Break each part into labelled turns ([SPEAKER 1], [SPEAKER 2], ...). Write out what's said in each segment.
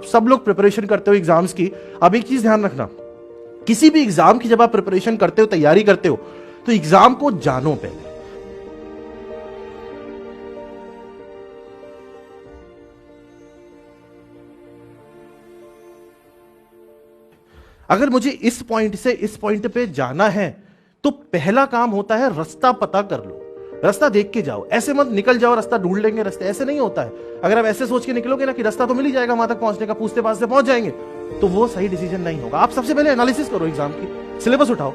[SPEAKER 1] आप सब लोग प्रिपरेशन करते हो एग्जाम्स की, अब एक चीज ध्यान रखना, किसी भी एग्जाम की जब आप प्रिपरेशन करते हो, तैयारी करते हो, तो एग्जाम को जानो पहले। अगर मुझे इस पॉइंट से इस पॉइंट पे जाना है तो पहला काम होता है रास्ता पता कर लो, रास्ता देख के जाओ। ऐसे मत निकल जाओ रास्ता ढूंढ लेंगे रास्ते, ऐसे नहीं होता है। अगर आप ऐसे सोच के निकलोगे ना कि रास्ता तो मिल ही जाएगा वहां तक पहुंचने का, पूछते पाछते पहुंच जाएंगे, तो वो सही डिसीजन नहीं होगा। आप सबसे पहले एनालिसिस करो एग्जाम की, सिलेबस उठाओ।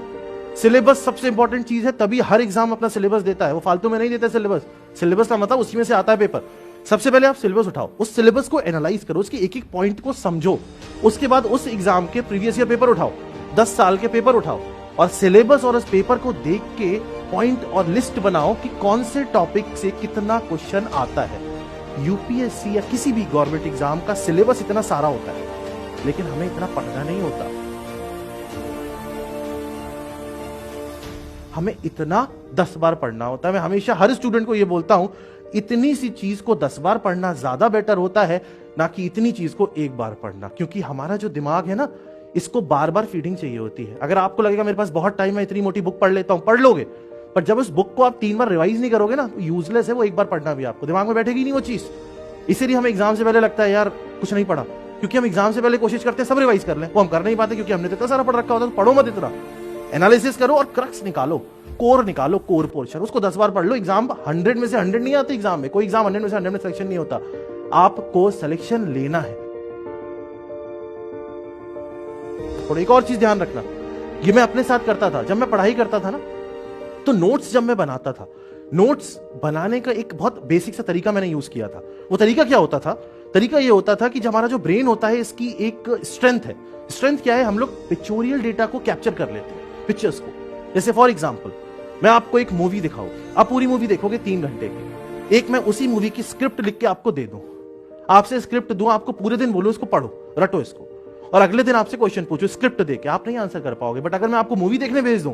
[SPEAKER 1] सिलेबस सबसे इंपॉर्टेंट चीज है, तभी हर एग्जाम अपना सिलेबस देता है, वो फालतू में नहीं देता सिलेबस। सिलेबस का मतलब उसी में से आता है पेपर। सबसे पहले आप सिलेबस उठाओ, उस सिलेबस को एनालाइज करो, उसके एक एक पॉइंट को समझो। उसके बाद उस एग्जाम के प्रीवियस ईयर पेपर उठाओ, 10 साल के पेपर उठाओ, और सिलेबस और उस पेपर को देख के पॉइंट और लिस्ट बनाओ कि कौन से टॉपिक से कितना क्वेश्चन आता है। यूपीएससी या किसी भी गवर्नमेंट एग्जाम का सिलेबस इतना सारा होता है, लेकिन हमें इतना पढ़ना नहीं होता। हमें इतना 10 बार पढ़ना होता है। मैं हमेशा हर स्टूडेंट को यह बोलता हूं, इतनी सी चीज को 10 बार पढ़ना ज्यादा बेटर होता है ना कि इतनी चीज को एक बार पढ़ना, क्योंकि हमारा जो दिमाग है ना, इसको बार बार फीडिंग चाहिए होती है। अगर आपको लगेगा मेरे पास बहुत टाइम है, इतनी मोटी बुक पढ़ लेता हूं, पढ़ लोगे, पर जब उस बुक को आप 3 बार रिवाइज नहीं करोगे ना, तो यूजलेस है वो एक बार पढ़ना भी, आपको दिमाग में बैठेगी नहीं वो चीज। इसीलिए हमें एग्जाम से पहले लगता है यार कुछ नहीं पढ़ा, क्योंकि हम एग्जाम से पहले कोशिश करते हैं सब रिवाइज कर लें, वो हम कर नहीं पाते क्योंकि हमने तो इतना सारा पढ़ रखा होता है। तो पढ़ो मत इतना, एनालिसिस करो और क्रक्स निकालो, कोर निकालो, कोर पोर्शन, उसको 10 बार पढ़ लो। एग्जाम 100 में से 100 नहीं आते एग्जाम में, कोई एग्जाम 100 में से 100 में सिलेक्शन नहीं होता, आपको सिलेक्शन लेना है। और एक और चीज ध्यान रखना, ये मैं अपने साथ करता था जब मैं पढ़ाई करता था ना, तो नोट्स जब मैं बनाता था, नोट्स बनाने का एक बहुत बेसिक सा तरीका मैंने यूज किया था। वो तरीका क्या होता था? तरीका ये होता था कि जो हमारा जो ब्रेन होता है, इसकी एक स्ट्रेंथ है। स्ट्रेंथ क्या है? हम लोग पिक्चोरियल डेटा को कैप्चर कर लेते हैं, पिक्चर्स को। जैसे फॉर एग्जाम्पल, मैं आपको एक मूवी दिखाऊं, आप पूरी मूवी देखोगे 3 घंटे की, एक मैं उसी मूवी की स्क्रिप्ट लिख के आपको दे दूं, आपसे स्क्रिप्ट दूं, आपको पूरे दिन बोलूं इसको पढ़ो, रटो इसको, और अगले दिन आपसे क्वेश्चन पूछो स्क्रिप्ट देके, आप नहीं आंसर कर पाओगे। बट अगर मैं आपको मूवी देखने भेज दूं,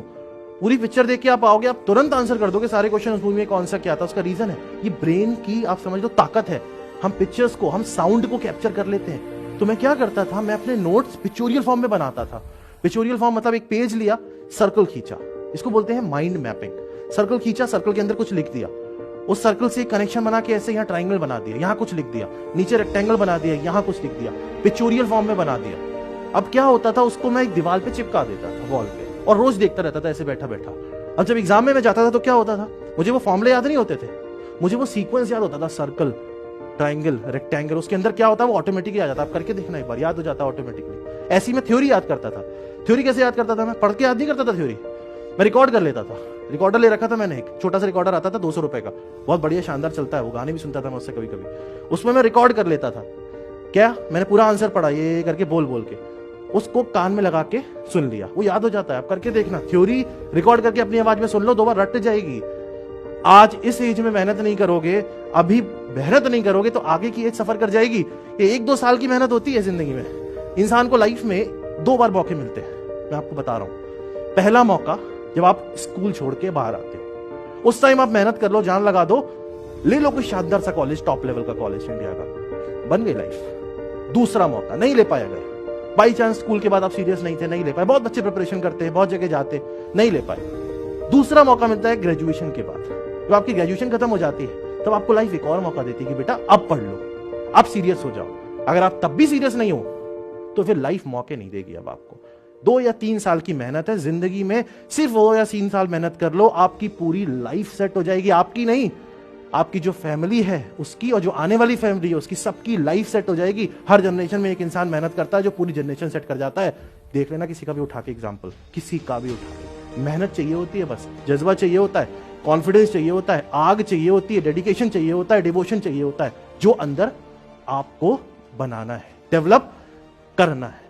[SPEAKER 1] पूरी पिक्चर देख के आप आओगे, आप तुरंत आंसर कर दोगे सारे क्वेश्चन उस मूवी में कौन सा क्या था। उसका रीजन है ये ब्रेन की, आप समझ लो, ताकत है। हम पिक्चर्स को, हम साउंड को कैप्चर कर लेते हैं। तो मैं क्या करता था, मैं अपने नोट्स पिक्चोरियल फॉर्म में बनाता था। पिक्चोरियल फॉर्म मतलब एक पेज लिया, सर्कल खींचा, इसको बोलते हैं माइंड मैपिंग। सर्कल खींचा, सर्कल के अंदर कुछ लिख दिया, उस सर्कल से कनेक्शन बना के ऐसे यहाँ ट्राइंगल बना दिया, यहाँ कुछ लिख दिया, नीचे रेक्टेंगल बना दिया, यहाँ कुछ लिख दिया, पिक्चोरियल फॉर्म में बना दिया। अब क्या होता था, उसको मैं एक दीवार पे चिपका देता था, वॉल पे, और रोज देखता रहता था ऐसे बैठा बैठा। अब जब एग्जाम में मैं जाता था तो क्या होता था, मुझे वो फॉर्मूले याद नहीं होते थे, मुझे वो सीक्वेंस याद होता था, सर्कल, ट्राइंगल, रेक्टेंगल, उसके अंदर क्या होता है वो ऑटोमेटिकली आ जाता। आप करके देखना एक बार, याद हो जाता ऑटोमेटिकली। ऐसी मैं थ्योरी याद करता था। थ्योरी कैसे याद करता था? मैं पढ़ के याद नहीं करता था थ्योरी, मैं रिकॉर्ड कर लेता था। रिकॉर्डर ले रखा था मैंने, एक छोटा सा रिकॉर्डर आता था 200 रुपए का, बहुत बढ़िया शानदार चलता है वो, गाने भी सुनता था मैं उससे कभी कभी। उसमें मैं रिकॉर्ड कर लेता था, क्या मैंने पूरा आंसर पढ़ा ये करके बोल बोल के, उसको कान में लगा के सुन लिया, वो याद हो जाता है। आप करके देखना, थ्योरी रिकॉर्ड करके अपनी आवाज में सुन लो, 2 बार रट जाएगी। आज इस एज में मेहनत नहीं करोगे, अभी मेहनत नहीं करोगे तो आगे की एज सफर कर जाएगी। ये 1-2 साल की मेहनत होती है जिंदगी में। इंसान को लाइफ में 2 बार मौके मिलते हैं, मैं आपको बता रहा हूं। पहला मौका जब आप स्कूल छोड़ के बाहर आते हो, उस टाइम आप मेहनत कर लो, जान लगा दो, ले लो कोई शानदार सा कॉलेज, टॉप लेवल का कॉलेज इंडिया का, बन गई लाइफ। दूसरा मौका नहीं ले पाया गया, बाई चांस स्कूल के बाद आप सीरियस नहीं थे, नहीं ले पाए। बहुत बच्चे प्रिपरेशन करते हैं, बहुत जगह जाते, नहीं ले पाए। दूसरा मौका मिलता है ग्रेजुएशन के बाद, जब आपकी ग्रेजुएशन खत्म हो जाती है, तब आपको लाइफ एक और मौका देती है कि बेटा अब पढ़ लो, अब सीरियस हो जाओ। अगर आप तब भी सीरियस नहीं हो तो फिर लाइफ मौके नहीं देगी अब आपको। 2 या 3 साल की मेहनत है जिंदगी में, सिर्फ 2 या 3 साल मेहनत कर लो, आपकी पूरी लाइफ सेट हो जाएगी। आपकी नहीं, आपकी जो फैमिली है उसकी, और जो आने वाली फैमिली है उसकी, सबकी लाइफ सेट हो जाएगी। हर जनरेशन में एक इंसान मेहनत करता है जो पूरी जनरेशन सेट कर जाता है। देख लेना किसी का भी उठा के एग्जाम्पल, किसी का भी उठा के। मेहनत चाहिए होती है, बस जज्बा चाहिए होता है, कॉन्फिडेंस चाहिए होता है, आग चाहिए होती है, डेडिकेशन चाहिए होता है, डिवोशन चाहिए होता है, जो अंदर आपको बनाना है, डेवलप करना है।